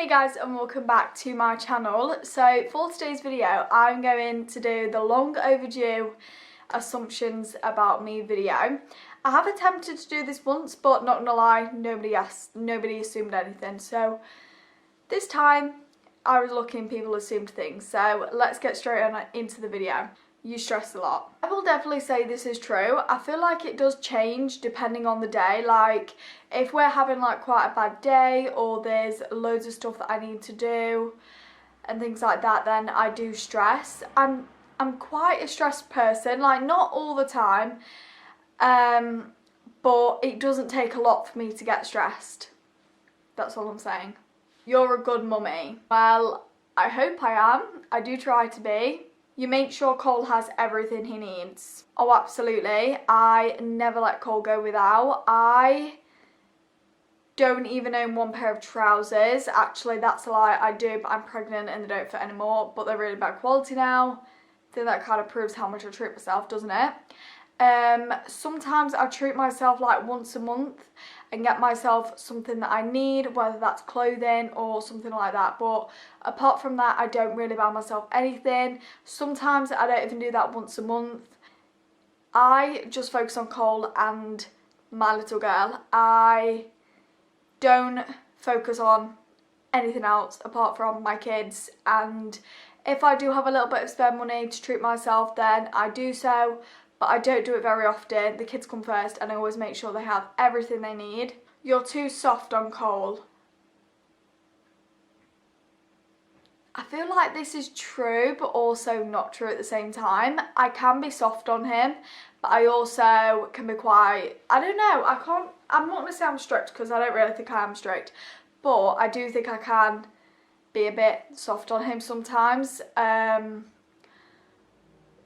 Hey guys, and welcome back to my channel. So for today's video I'm going to do the long overdue assumptions about me video. I have attempted to do this once, but not gonna lie, nobody assumed anything. So this time I was lucky and people assumed things. So let's get straight on into the video. You stress a lot. I will definitely say this is true. I feel like it does change depending on the day. Like if we're having like quite a bad day or there's loads of stuff that I need to do and things like that, then I do stress. I'm quite a stressed person, like not all the time, but it doesn't take a lot for me to get stressed. That's all I'm saying. You're a good mummy. Well, I hope I am. I do try to be. You make sure Cole has everything he needs. Oh, absolutely. I never let Cole go without. I don't even own one pair of trousers. Actually, that's a lie. I do, but I'm pregnant and they don't fit anymore. But they're really bad quality now. I think that kind of proves how much I treat myself, doesn't it? Sometimes I treat myself like once a month and get myself something that I need, whether that's clothing or something like that. But apart from that, I don't really buy myself anything. Sometimes I don't even do that once a month. I just focus on Cole and my little girl. I don't focus on anything else apart from my kids, and if I do have a little bit of spare money to treat myself, then I do so. But I don't do it very often. The kids come first and I always make sure they have everything they need. You're too soft on Cole. I feel like this is true but also not true at the same time. I can be soft on him, but I also can be quite, I don't know, I'm not going to say I'm strict because I don't really think I am strict, but I do think I can be a bit soft on him sometimes.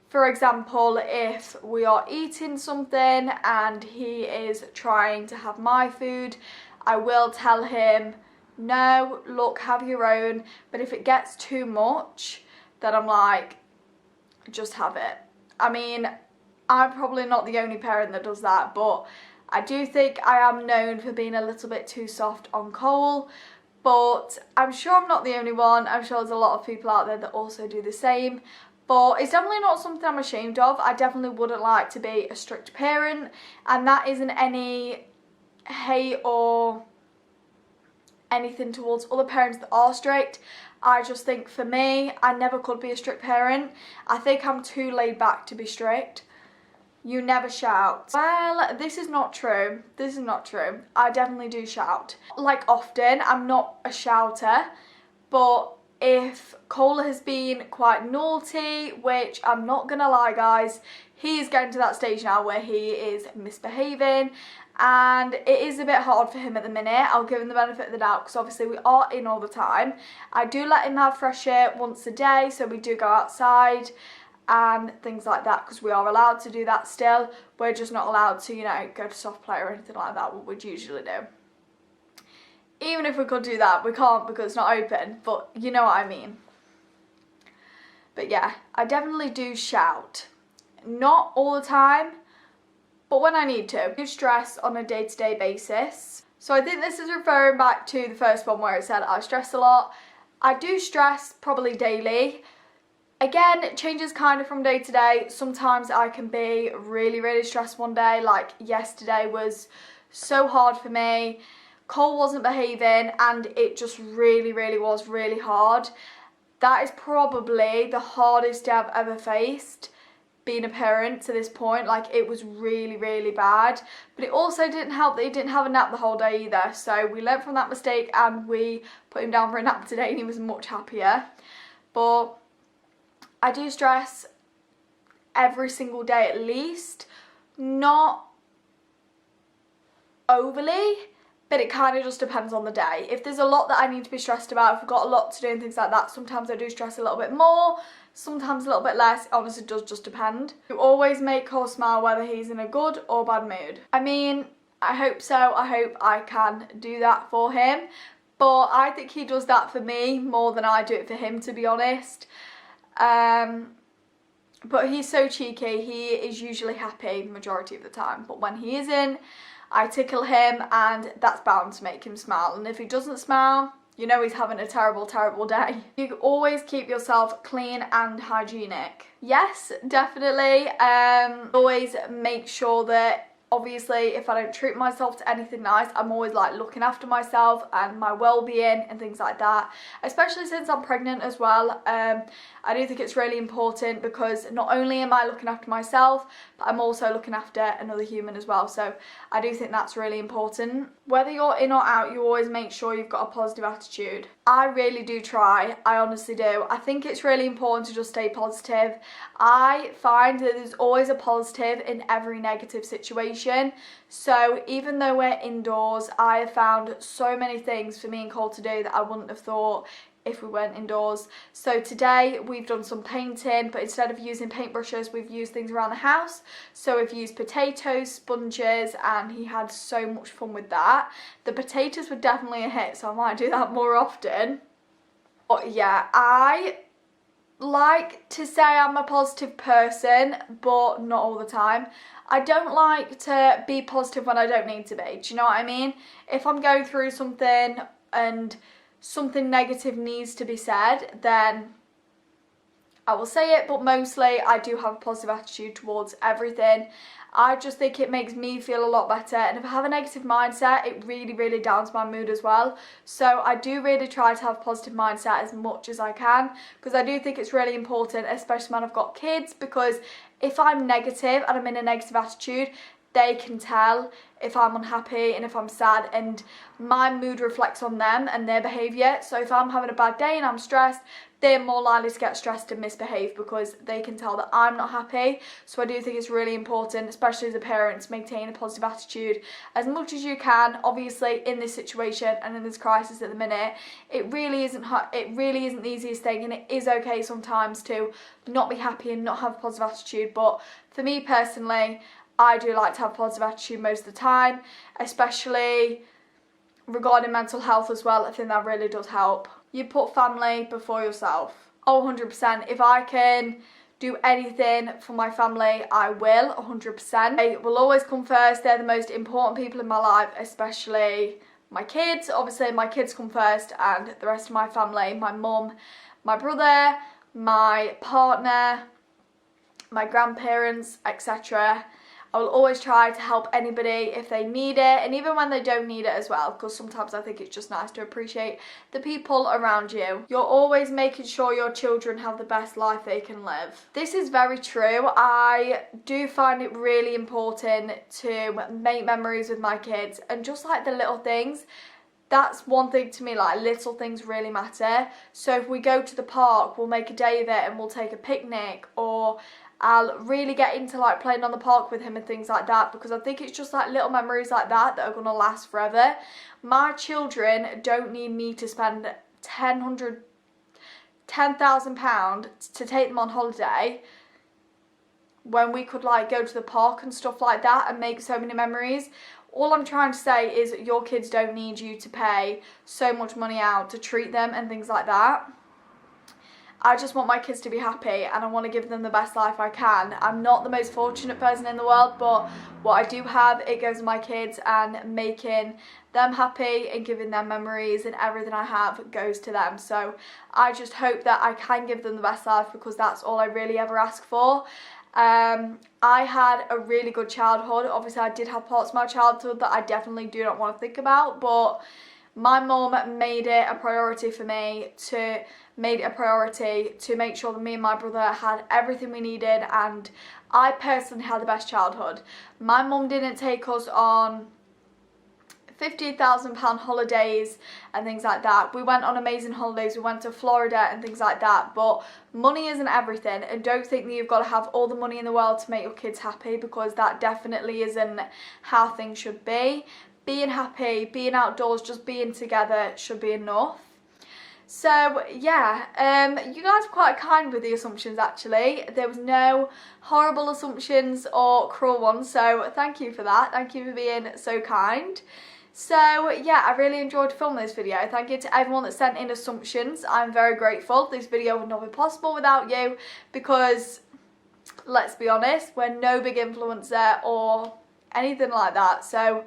For example, if we are eating something and he is trying to have my food, I will tell him, no, look, have your own. But if it gets too much, then I'm like, just have it. I mean, I'm probably not the only parent that does that, but I do think I am known for being a little bit too soft on Cole. But I'm sure I'm not the only one. I'm sure there's a lot of people out there that also do the same. But it's definitely not something I'm ashamed of. I definitely wouldn't like to be a strict parent, and that isn't any hate or anything towards other parents that are strict. I just think for me, I never could be a strict parent. I think I'm too laid back to be strict. You never shout. Well, this is not true. This is not true. I definitely do shout. Like often, I'm not a shouter, but if Cole has been quite naughty, which I'm not gonna lie guys, he is getting to that stage now where he is misbehaving and it is a bit hard for him at the minute. I'll give him the benefit of the doubt because obviously we are in all the time. I do let him have fresh air once a day, so we do go outside and things like that because we are allowed to do that still. We're just not allowed to, you know, go to soft play or anything like that, what we'd usually do. Even if we could do that, we can't because it's not open, but you know what I mean. But yeah, I definitely do shout. Not all the time, but when I need to. I do stress on a day-to-day basis. So I think this is referring back to the first one where it said I stress a lot. I do stress probably daily. Again, it changes kind of from day to day. Sometimes I can be really, really stressed one day. Like yesterday was so hard for me. Cole wasn't behaving and it just really was really hard. That is probably the hardest day I've ever faced being a parent to this point. Like it was really bad, but it also didn't help that he didn't have a nap the whole day either. So we learned from that mistake and we put him down for a nap today and he was much happier. But I do stress every single day at least, not overly, but it kind of just depends on the day. If there's a lot that I need to be stressed about, if I've got a lot to do and things like that, sometimes I do stress a little bit more, sometimes a little bit less. It honestly does just depend. You always make Cole smile whether he's in a good or bad mood. I mean, I hope so. I hope I can do that for him. But I think he does that for me more than I do it for him, to be honest. But he's so cheeky. He is usually happy majority of the time. But when he isn't, I tickle him and that's bound to make him smile. And if he doesn't smile, you know he's having a terrible, terrible day. You always keep yourself clean and hygienic. Yes, definitely. Always make sure that, obviously, if I don't treat myself to anything nice, I'm always like looking after myself and my well-being and things like that, especially since I'm pregnant as well. I do think it's really important because not only am I looking after myself, but I'm also looking after another human as well. So I do think that's really important. Whether you're in or out, you always make sure you've got a positive attitude. I really do try, I honestly do. I think it's really important to just stay positive. I find that there's always a positive in every negative situation. So even though we're indoors, I have found so many things for me and Cole to do that I wouldn't have thought if we weren't indoors. So today we've done some painting, but instead of using paintbrushes, we've used things around the house. So we've used potatoes, sponges, and he had so much fun with that. The potatoes were definitely a hit, so I might do that more often. But yeah, I like to say I'm a positive person, but not all the time. I don't like to be positive when I don't need to be. Do you know what I mean? If I'm going through something and something negative needs to be said, then I will say it, but mostly I do have a positive attitude towards everything. I just think it makes me feel a lot better, and if I have a negative mindset, it really, really downs my mood as well. So I do really try to have a positive mindset as much as I can, because I do think it's really important, especially when I've got kids, because if I'm negative and I'm in a negative attitude, they can tell if I'm unhappy and if I'm sad, and my mood reflects on them and their behaviour. So if I'm having a bad day and I'm stressed, they're more likely to get stressed and misbehave because they can tell that I'm not happy. So I do think it's really important, especially as a parent, to maintain a positive attitude as much as you can. Obviously, in this situation and in this crisis at the minute, it really isn't the easiest thing, and it is okay sometimes to not be happy and not have a positive attitude. But for me personally, I do like to have a positive attitude most of the time, especially regarding mental health as well. I think that really does help. You put family before yourself. Oh, 100%. If I can do anything for my family, I will, 100%. They will always come first. They're the most important people in my life, especially my kids. Obviously, my kids come first, and the rest of my family, my mum, my brother, my partner, my grandparents, etc. I will always try to help anybody if they need it, and even when they don't need it as well, because sometimes I think it's just nice to appreciate the people around you. You're always making sure your children have the best life they can live. This is very true. I do find it really important to make memories with my kids, and just like the little things, that's one thing to me, like little things really matter. So if we go to the park, we'll make a day of it and we'll take a picnic, or I'll really get into like playing on the park with him and things like that, because I think it's just like little memories like that are going to last forever. My children don't need me to spend £10,000 to take them on holiday when we could like go to the park and stuff like that and make so many memories. All I'm trying to say is your kids don't need you to pay so much money out to treat them and things like that. I just want my kids to be happy, and I want to give them the best life I can. I'm not the most fortunate person in the world, but what I do have, it goes to my kids, and making them happy and giving them memories and everything I have goes to them. So I just hope that I can give them the best life, because that's all I really ever ask for. I had a really good childhood. Obviously, I did have parts of my childhood that I definitely do not want to think about, but my mum made it a priority for me to make sure that me and my brother had everything we needed, and I personally had the best childhood. My mum didn't take us on £50,000 holidays and things like that. We went on amazing holidays, we went to Florida and things like that, but money isn't everything, and don't think that you've got to have all the money in the world to make your kids happy, because that definitely isn't how things should be. Being happy, being outdoors, just being together should be enough. So yeah, you guys were quite kind with the assumptions actually. There was no horrible assumptions or cruel ones, so thank you for that. Thank you for being so kind. So yeah, I really enjoyed filming this video. Thank you to everyone that sent in assumptions. I'm very grateful. This video would not be possible without you, because let's be honest, we're no big influencer or anything like that. So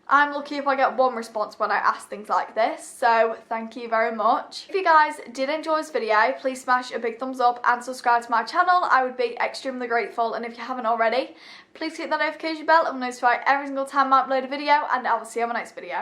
I'm lucky if I get one response when I ask things like this, so thank you very much. If you guys did enjoy this video, please smash a big thumbs up and subscribe to my channel. I would be extremely grateful, and if you haven't already, please click that notification bell and be notified every single time I upload a video, and I will see you on my next video.